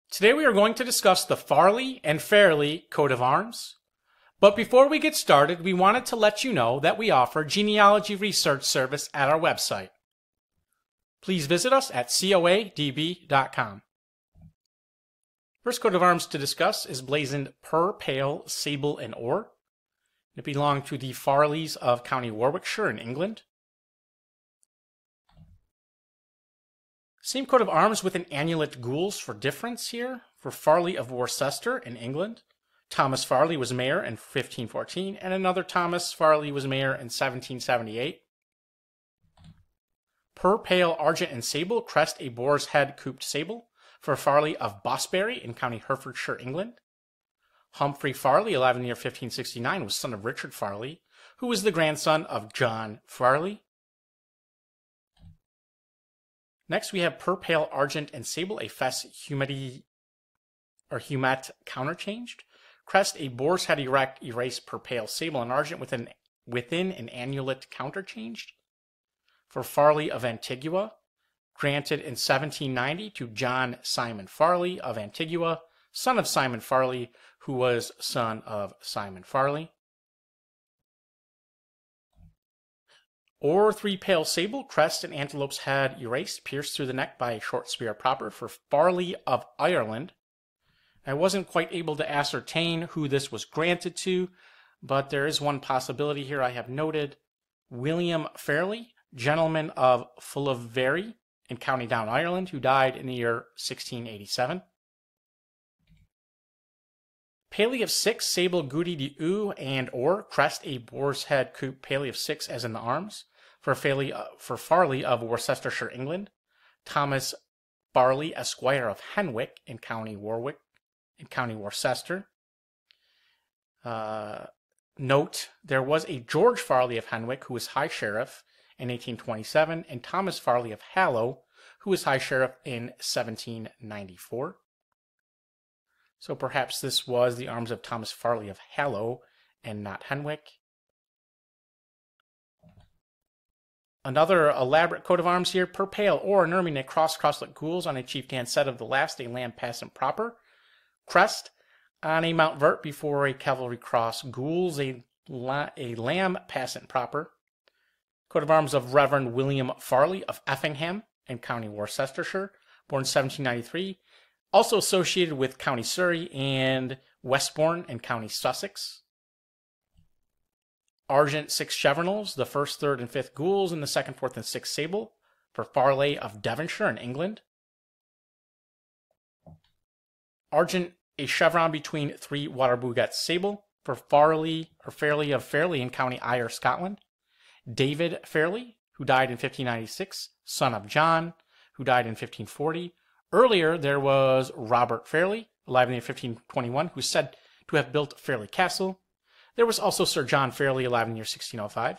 Today we are going to discuss the Farley and Fairlie coat of arms. But before we get started, we wanted to let you know that we offer genealogy research service at our website. Please visit us at coadb.com. First coat of arms to discuss is blazoned per pale, sable, and or. It belonged to the Farleys of County Warwickshire in England. Same coat of arms with an annulet gules for difference here for Farley of Worcester in England. Thomas Farley was mayor in 1514, and another Thomas Farley was mayor in 1778. Per pale, Argent and Sable, crest a boar's head couped sable for Farley of Bosbury in County Herefordshire, England. Humphrey Farley, alive in the year 1569, was son of Richard Farley, who was the grandson of John Farley. Next, we have per pale, Argent and Sable, a fess humetté counterchanged. Crest a boar's head erect, erase per pale, Sable and Argent within an annulet counterchanged. For Farley of Antigua, granted in 1790 to John Simon Farley of Antigua, son of Simon Farley, who was son of Simon Farley. Or three pale sable, crest and antelope's head erased, pierced through the neck by a short spear proper for Farley of Ireland. I wasn't quite able to ascertain who this was granted to, but there is one possibility here I have noted. William Fairlie, gentleman of Farley in County Down, Ireland, who died in the year 1687. Paley of 6, sable goody de oo and or, crest a boar's head coupe Paley of 6 as in the arms, for Farley of Worcestershire, England. Thomas Farley, Esquire of Henwick in County Warwick, in County Worcester. Note, there was a George Farley of Henwick who was High Sheriff in 1827, and Thomas Farley of Hallow, who was High Sheriff in 1794. So perhaps this was the arms of Thomas Farley of Hallow and not Henwick. Another elaborate coat of arms here, per pale or nerming a crosslet gules on a chieftain's set of the last, a lamb passant proper. Crest on a mount vert before a cavalry cross gules, a lamb passant proper. Coat of arms of Reverend William Farley of Effingham in County Worcestershire, born 1793. Also associated with County Surrey and Westbourne in County Sussex. Argent 6 chevrons, the 1st, 3rd, and 5th gules, and the 2nd, 4th, and 6th sable for Farley of Devonshire in England. Argent a chevron between 3 water bouget sable for Farley of Fairlie in County Ayr, Scotland. David Fairlie, who died in 1596, son of John, who died in 1540. Earlier, there was Robert Fairlie, alive in the year 1521, who is said to have built Fairlie Castle. There was also Sir John Farley, alive in the year 1605.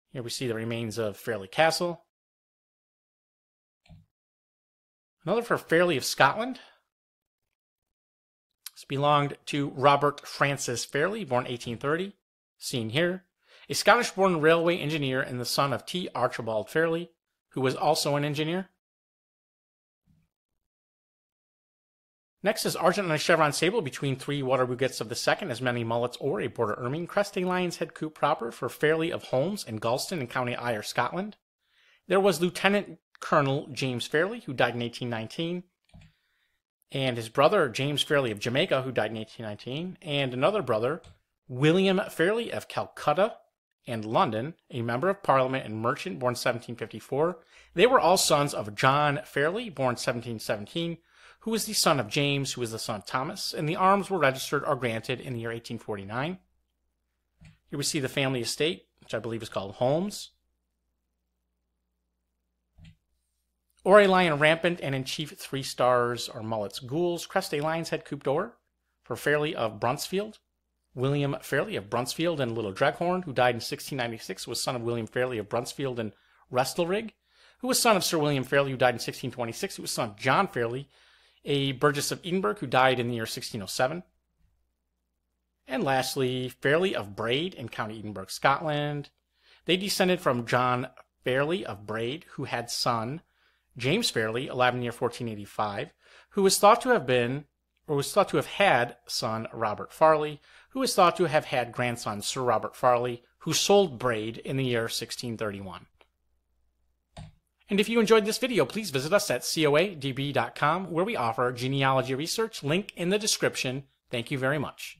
Here we see the remains of Fairlie Castle. Another for Fairlie of Scotland. This belonged to Robert Francis Fairlie, born 1830, seen here. A Scottish-born railway engineer and the son of T. Archibald Fairlie, who was also an engineer. Next is Argent and a chevron sable between 3 water bougets of the 2nd, as many mullets or a border ermine, crest a lion's head coupe proper for Fairlie of Holmes and Galston in County Ayr, Scotland. There was Lieutenant Colonel James Fairlie, who died in 1819, and his brother James Fairlie of Jamaica, who died in 1819, and another brother, William Fairlie of Calcutta and London, a member of Parliament and merchant, born 1754. They were all sons of John Farley, born 1717, who was the son of James, who was the son of Thomas, and the arms were registered or granted in the year 1849. Here we see the family estate, which I believe is called Holmes. Or a lion rampant and in chief 3 stars or mullets gules, crest a lion's head couped or for Fairlie of Brunsfield. William Fairlie of Brunsfield and Little Dreghorn, who died in 1696, was son of William Fairlie of Brunsfield and Restalrig, who was son of Sir William Fairlie, who died in 1626, who was son of John Fairlie, a burgess of Edinburgh, who died in the year 1607. And lastly, Fairlie of Braid in County Edinburgh, Scotland. They descended from John Farley of Braid, who had son James Fairlie, alive in the year 1485, who was thought to have had son Robert Farley, who is thought to have had grandson Sir Robert Farley, who sold braid in the year 1631. And if you enjoyed this video, please visit us at coadb.com, where we offer genealogy research. Link in the description. Thank you very much.